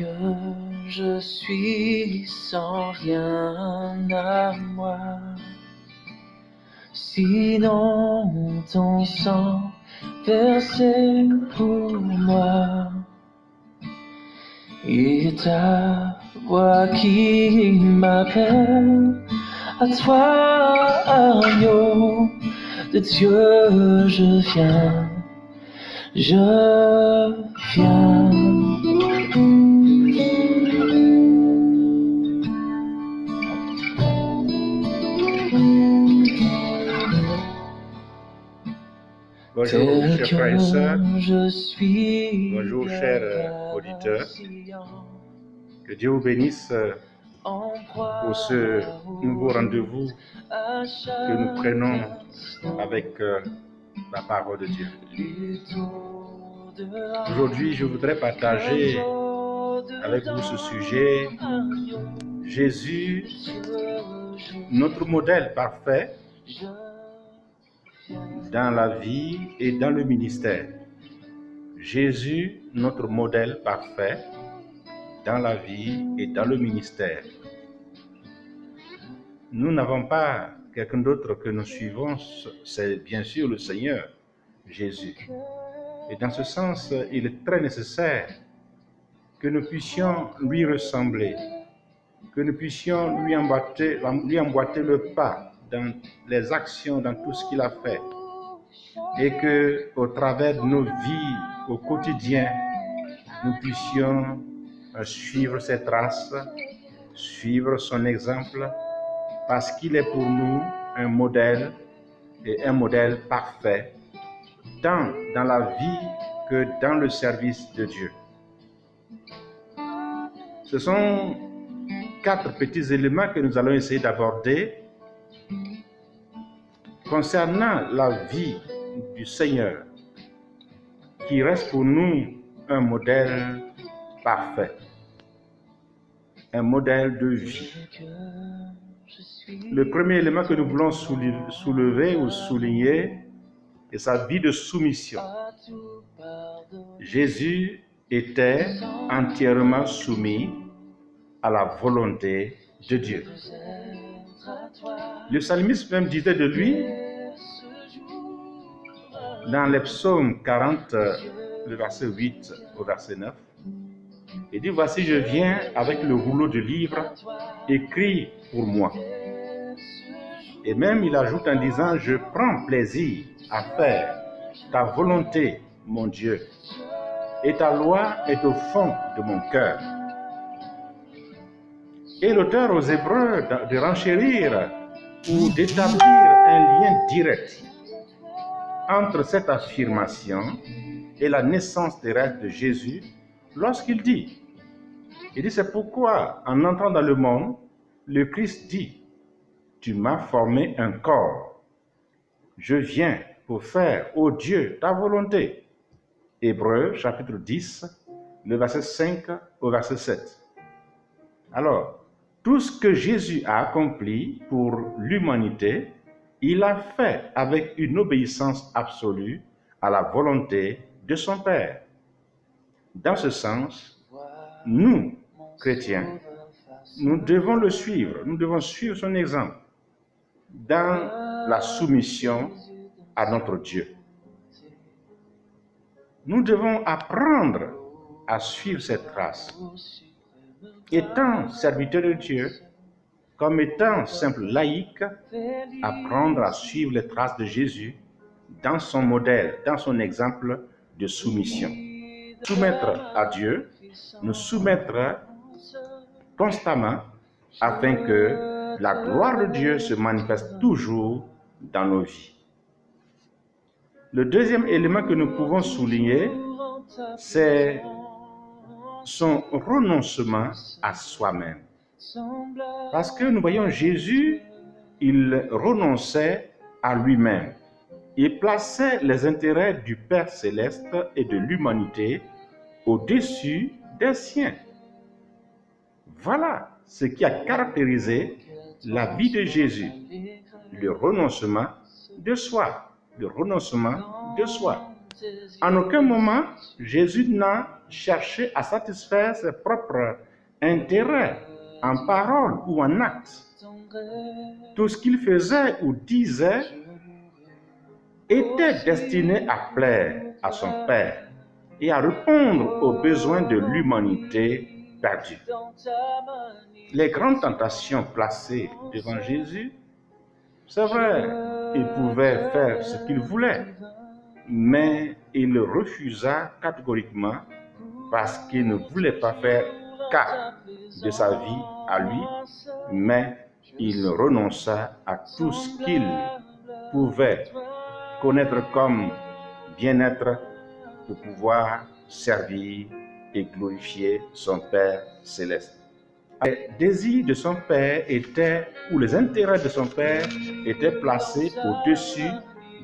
que je suis sans rien à moi, sinon ton sang versé pour moi, et ta voix qui m'appelle à toi, agneau de Dieu, je viens. Bonjour, chers frères et sœurs. Bonjour, chers auditeurs. Que Dieu vous bénisse pour ce nouveau rendez-vous que nous prenons avec la parole de Dieu. Aujourd'hui, je voudrais partager avec vous ce sujet: Jésus, notre modèle parfait dans la vie et dans le ministère. Jésus, notre modèle parfait dans la vie et dans le ministère. Nous n'avons pas quelqu'un d'autre que nous suivons, c'est bien sûr le Seigneur Jésus. Et dans ce sens, il est très nécessaire que nous puissions lui ressembler, que nous puissions lui emboîter le pas dans les actions, dans tout ce qu'il a fait. Et que, au travers de nos vies au quotidien, nous puissions suivre ses traces, suivre son exemple, parce qu'il est pour nous un modèle, et un modèle parfait, tant dans la vie que dans le service de Dieu. Ce sont 4 petits éléments que nous allons essayer d'aborder concernant la vie du Seigneur, qui reste pour nous un modèle parfait, un modèle de vie. Le premier élément que nous voulons soulever ou souligner est sa vie de soumission. Jésus était entièrement soumis à la volonté de Dieu. Le psalmiste même disait de lui, dans les psaumes 40, le verset 8 au verset 9, il dit: voici, je viens avec le rouleau de livres, écrit pour moi. Et même il ajoute en disant: je prends plaisir à faire ta volonté, mon Dieu, et ta loi est au fond de mon cœur. Et l'auteur aux Hébreux de renchérir ou d'établir un lien direct entre cette affirmation et la naissance terrestre de Jésus lorsqu'il dit, c'est pourquoi en entrant dans le monde, le Christ dit: tu m'as formé un corps, je viens pour faire, ô Dieu, ta volonté. Hébreux chapitre 10, le verset 5 au verset 7. Alors, tout ce que Jésus a accompli pour l'humanité, il l'a fait avec une obéissance absolue à la volonté de son Père. Dans ce sens, nous, chrétiens, nous devons le suivre, nous devons suivre son exemple dans la soumission à notre Dieu. Nous devons apprendre à suivre cette trace. Étant serviteur de Dieu, comme étant simple laïc, apprendre à suivre les traces de Jésus dans son modèle, dans son exemple de soumission. Soumettre à Dieu, nous soumettre constamment afin que la gloire de Dieu se manifeste toujours dans nos vies. Le deuxième élément que nous pouvons souligner, c'est son renoncement à soi-même. Parce que nous voyons Jésus, il renonçait à lui-même. Il plaçait les intérêts du Père céleste et de l'humanité au-dessus des siens. Voilà ce qui a caractérisé la vie de Jésus, le renoncement de soi. Le renoncement de soi. En aucun moment, Jésus n'a chercher à satisfaire ses propres intérêts en parole ou en acte. Tout ce qu'il faisait ou disait était destiné à plaire à son Père et à répondre aux besoins de l'humanité perdue. Les grandes tentations placées devant Jésus, c'est vrai, il pouvait faire ce qu'il voulait, mais il le refusa catégoriquement parce qu'il ne voulait pas faire cas de sa vie à lui, mais il renonça à tout ce qu'il pouvait connaître comme bien-être pour pouvoir servir et glorifier son Père céleste. Les désirs de son Père étaient, ou les intérêts de son Père étaient placés au-dessus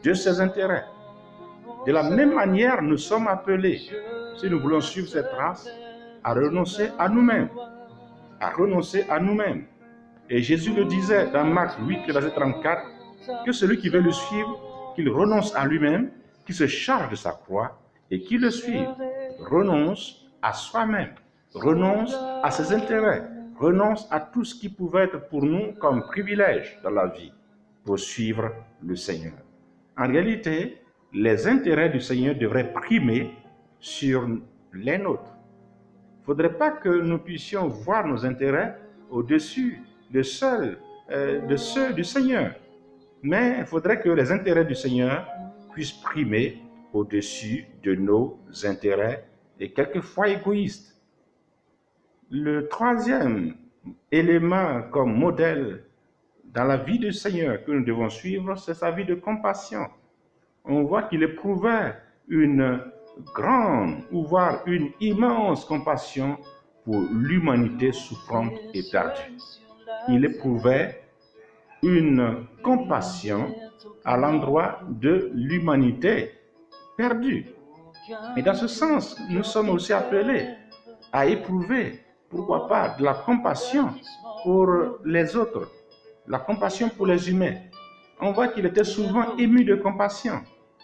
de ses intérêts. De la même manière, nous sommes appelés, si nous voulons suivre cette trace, à renoncer à nous-mêmes. À renoncer à nous-mêmes. Et Jésus le disait dans Marc 8, verset 34, que celui qui veut le suivre, qu'il renonce à lui-même, qu'il se charge de sa croix et qu'il le suive. Renonce à soi-même, renonce à ses intérêts, renonce à tout ce qui pouvait être pour nous comme privilège dans la vie pour suivre le Seigneur. En réalité, les intérêts du Seigneur devraient primer sur les nôtres. Il ne faudrait pas que nous puissions voir nos intérêts au-dessus de ceux du Seigneur. Mais il faudrait que les intérêts du Seigneur puissent primer au-dessus de nos intérêts et quelquefois égoïstes. Le troisième élément comme modèle dans la vie du Seigneur que nous devons suivre, c'est sa vie de compassion. On voit qu'il éprouvait une grande, ou voire une immense compassion pour l'humanité souffrante et perdue. Il éprouvait une compassion à l'endroit de l'humanité perdue. Et dans ce sens, nous sommes aussi appelés à éprouver, pourquoi pas, de la compassion pour les autres, la compassion pour les humains. On voit qu'il était souvent ému de compassion,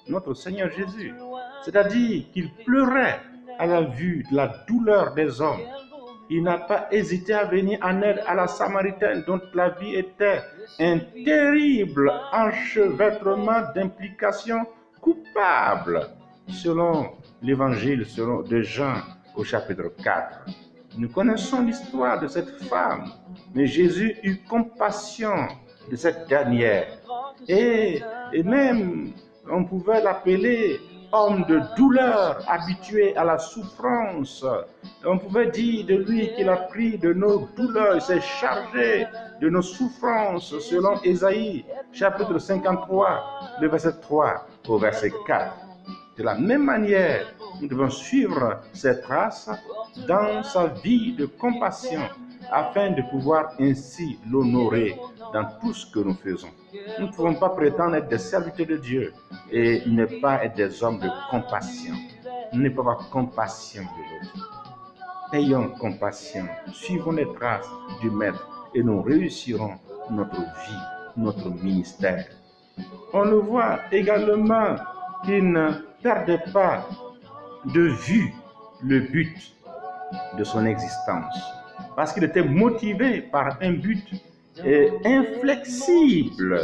notre Seigneur Jésus. C'est-à-dire qu'il pleurait à la vue de la douleur des hommes. Il n'a pas hésité à venir en aide à la Samaritaine dont la vie était un terrible enchevêtrement d'implications coupables, selon l'évangile de Jean au chapitre 4. Nous connaissons l'histoire de cette femme, mais Jésus eut compassion de cette dernière. Et même, on pouvait l'appeler homme de douleur, habitué à la souffrance. On pouvait dire de lui qu'il a pris de nos douleurs, il s'est chargé de nos souffrances, selon Ésaïe, chapitre 53, le verset 3 au verset 4. De la même manière, nous devons suivre ses traces dans sa vie de compassion, afin de pouvoir ainsi l'honorer dans tout ce que nous faisons. Nous ne pouvons pas prétendre être des serviteurs de Dieu et ne pas être des hommes de compassion. Nous ne pouvons pas avoir compassion de l'autre. Ayons compassion, suivons les traces du Maître et nous réussirons notre vie, notre ministère. On le voit également qu'il ne perdait pas de vue le but de son existence, parce qu'il était motivé par un but inflexible,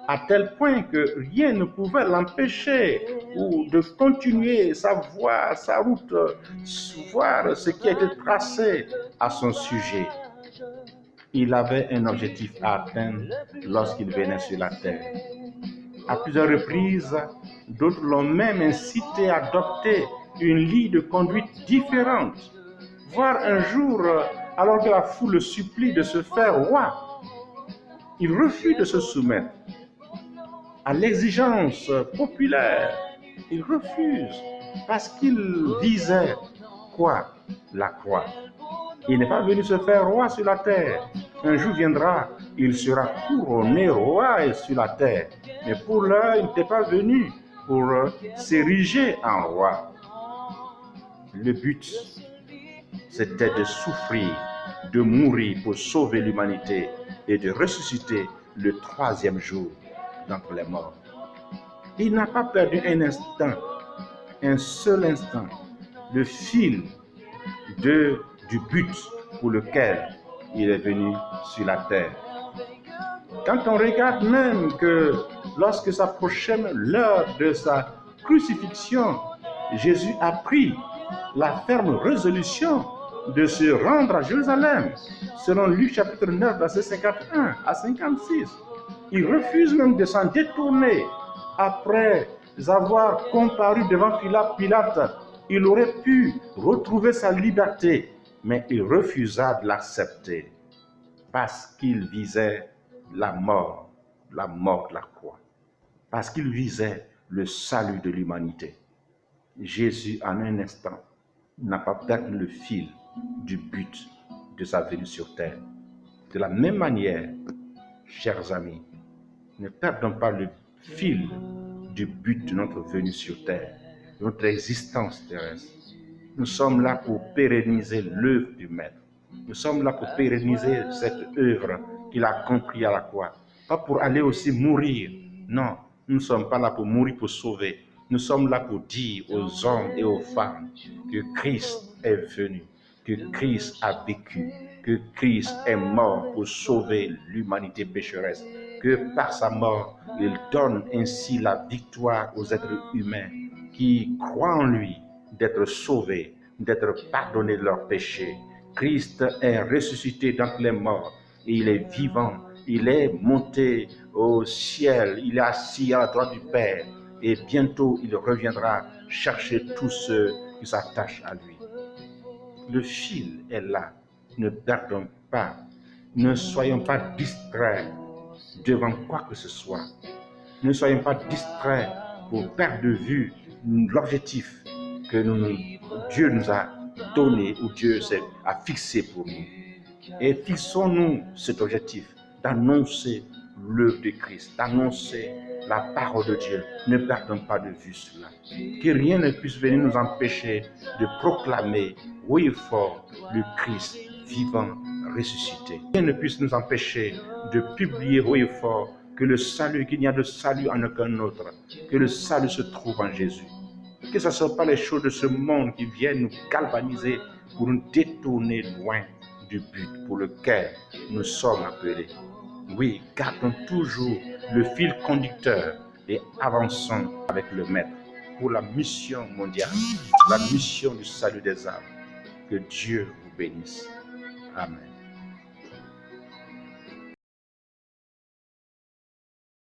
à tel point que rien ne pouvait l'empêcher ou de continuer sa voie, sa route, voir ce qui a été tracé à son sujet. Il avait un objectif à atteindre lorsqu'il venait sur la terre. À plusieurs reprises, d'autres l'ont même incité à adopter une ligne de conduite différente, voire un jour, alors que la foule le supplie de se faire roi, il refuse de se soumettre à l'exigence populaire. Il refuse parce qu'il visait quoi? La croix. Il n'est pas venu se faire roi sur la terre. Un jour viendra, il sera couronné roi sur la terre. Mais pour l'heure, il n'était pas venu pour s'ériger en roi. Le but, c'était de souffrir, de mourir pour sauver l'humanité et de ressusciter le troisième jour d'entre les morts. Il n'a pas perdu un instant, un seul instant, le fil du but pour lequel il est venu sur la terre. Quand on regarde même que lorsque s'approchait l'heure de sa crucifixion, Jésus a pris la ferme résolution de se rendre à Jérusalem, selon Luc chapitre 9, versets 51 à 56. Il refuse même de s'en détourner après avoir comparu devant Pilate. Il aurait pu retrouver sa liberté, mais il refusa de l'accepter parce qu'il visait la mort de la croix, parce qu'il visait le salut de l'humanité. Jésus, en un instant, n'a pas perdu le fil du but de sa venue sur terre. De la même manière, chers amis, ne perdons pas le fil du but de notre venue sur terre, de notre existence terrestre. Nous sommes là pour pérenniser l'œuvre du Maître. Nous sommes là pour pérenniser cette œuvre qu'il a accomplie à la croix. Pas pour aller aussi mourir. Non, nous ne sommes pas là pour mourir, pour sauver. Nous sommes là pour dire aux hommes et aux femmes que Christ est venu, que Christ a vécu, que Christ est mort pour sauver l'humanité pécheresse, que par sa mort, il donne ainsi la victoire aux êtres humains qui croient en lui, d'être sauvés, d'être pardonnés de leurs péchés. Christ est ressuscité d'entre les morts et il est vivant. Il est monté au ciel, il est assis à la droite du Père et bientôt il reviendra chercher tous ceux qui s'attachent à lui. Le fil est là, ne perdons pas, ne soyons pas distraits devant quoi que ce soit. Ne soyons pas distraits pour perdre de vue l'objectif que Dieu nous a donné ou Dieu a fixé pour nous. Et fixons-nous cet objectif d'annoncer l'œuvre de Christ, d'annoncer la parole de Dieu. Ne perdons pas de vue cela. Que rien ne puisse venir nous empêcher de proclamer haut et fort le Christ vivant, ressuscité. Rien ne puisse nous empêcher de publier haut et fort que le salut, qu'il n'y a de salut en aucun autre, que le salut se trouve en Jésus. Que ce ne soit pas les choses de ce monde qui viennent nous galvaniser pour nous détourner loin du but pour lequel nous sommes appelés. Oui, gardons toujours le fil conducteur et avançons avec le Maître pour la mission mondiale, la mission du salut des âmes. Que Dieu vous bénisse. Amen.